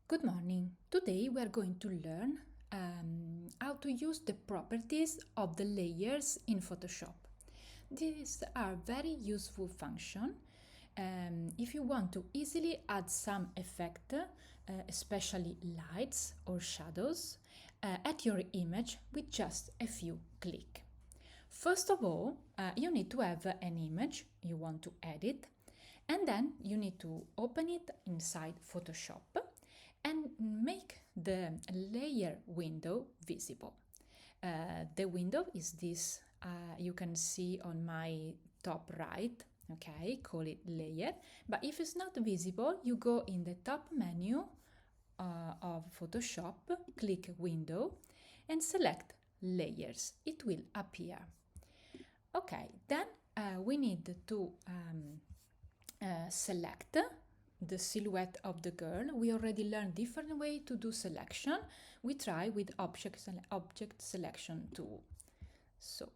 Good morning. Today we are going to learn how to use the properties of the layers in Photoshop. These are very useful functions if you want to easily add some effect, especially lights or shadows, at your image with just a few clicks. First of all, you need to have an image you want to edit, and then you need to open it inside Photoshop and make the layer window visible. The window is this, you can see on my top right, okay, call it layer. But if it's not visible, you go in the top menu of Photoshop, click window and select layers. It will appear. Okay, then we need to select the silhouette of the girl. We already learned different way to do selection. We try with object selection tool. So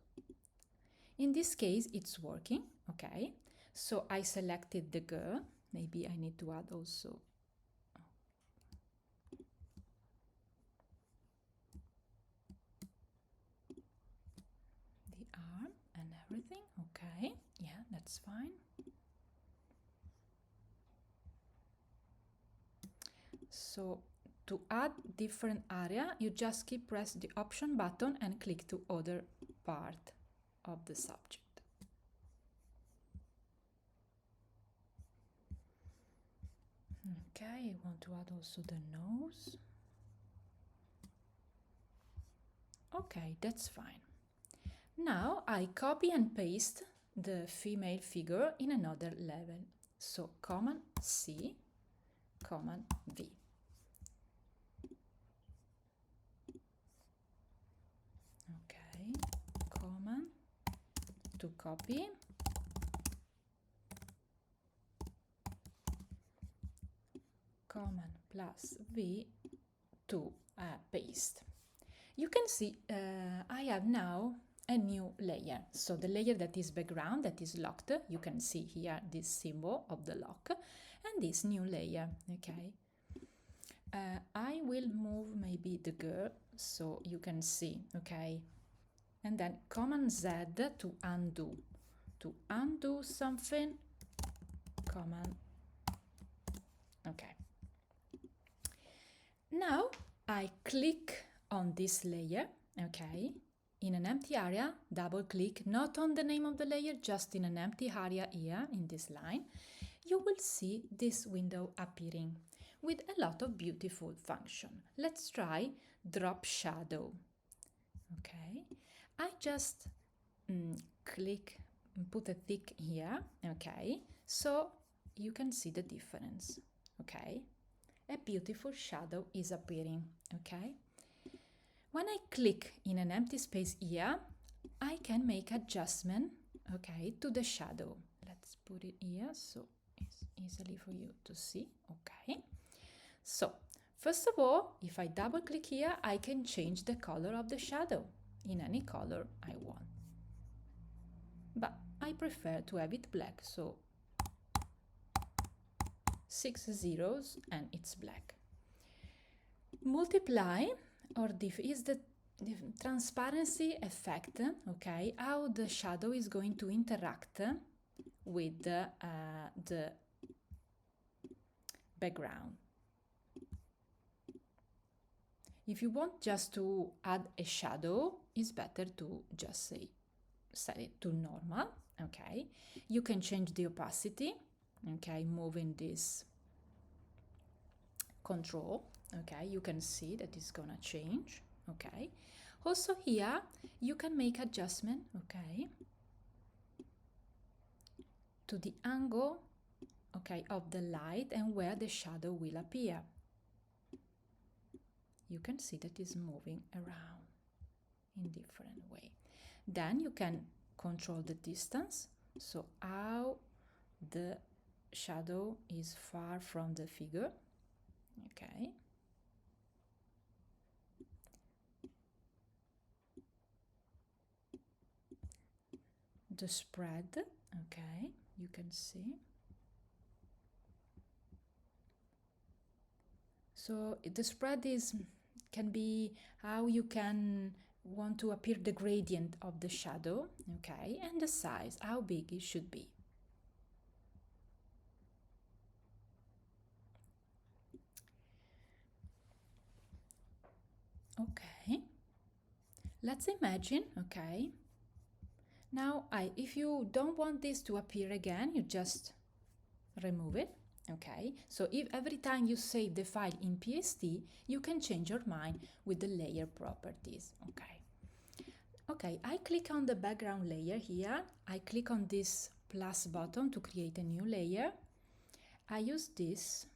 in this case it's working. Okay, so I selected the girl. Maybe I need to add also the arm and everything. Okay, yeah, that's fine. So to add different area, you just keep press the option button and click to other part of the subject. Okay, I want to add also the nose. Okay, that's fine. Now I copy and paste the female figure in another level. So Command C, Command V. Okay, Command to copy. Command plus V to paste. You can see I have now a new layer. So the layer that is background, that is locked, you can see here this symbol of the lock, and this new layer, okay. I will move maybe the girl so you can see, okay. And then Command Z to undo. To undo something, Command, okay. Now I click on this layer, okay. In an empty area, double click, not on the name of the layer, just in an empty area here in this line. You will see this window appearing with a lot of beautiful function. Let's try drop shadow. Okay, I just click, put a tick here, okay, so you can see the difference, okay. A beautiful shadow is appearing, okay. When I click in an empty space here, I can make adjustment, okay, to the shadow. Let's put it here so it's easily for you to see, okay. So first of all, if I double click here, I can change the color of the shadow in any color I want. But I prefer to have it black, so 6 zeros and it's black. Multiply or is the transparency effect, okay, how the shadow is going to interact with the background. If you want just to add a shadow, it's better to just set it to normal, okay. You can change the opacity, okay, moving this control, okay, you can see that it's gonna change, okay. Also here you can make adjustment, okay, to the angle, okay, of the light and where the shadow will appear. You can see that it's moving around in different way. Then you can control the distance, so how the shadow is far from the figure, okay. The spread, okay, you can see. So the spread can be how you can want to appear the gradient of the shadow, okay, and the size, how big it should be. Okay, let's imagine, okay, now if you don't want this to appear again, you just remove it. Okay, so if every time you save the file in PSD, you can change your mind with the layer properties. Okay, I click on the background layer here. I click on this plus button to create a new layer. I use this,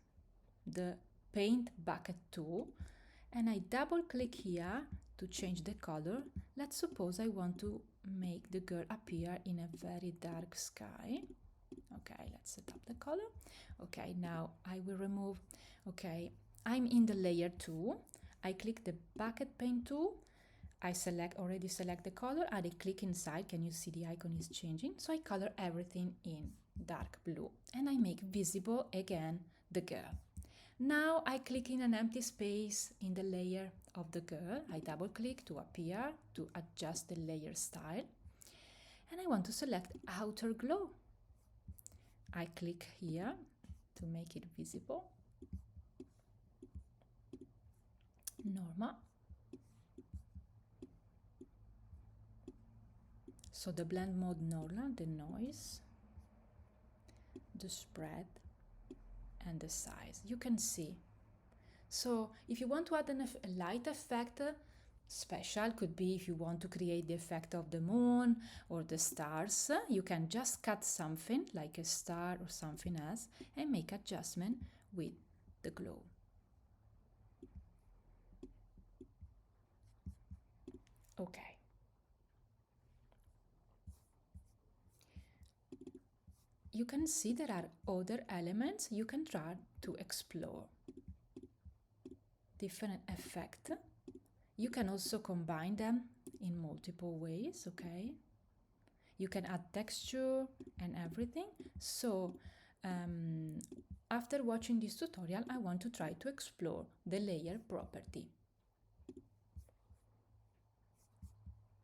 the paint bucket tool, and I double click here to change the color. Let's suppose I want to make the girl appear in a very dark sky. Okay, let's set up the color. Okay, now I will remove, okay, I'm in the layer 2. I click the bucket paint tool. I already select the color and I click inside. Can you see the icon is changing? So I color everything in dark blue and I make visible again the girl. Now I click in an empty space in the layer of the girl. I double click to appear, to adjust the layer style. And I want to select outer glow. I click here to make it visible. Normal. So the blend mode normal, the noise, the spread, and the size. You can see. So if you want to add a light effect, special could be if you want to create the effect of the moon or the stars, you can just cut something like a star or something else and make adjustment with the glow. Okay. You can see there are other elements you can try to explore. Different effects. You can also combine them in multiple ways, okay? You can add texture and everything. So after watching this tutorial, I want to try to explore the layer property.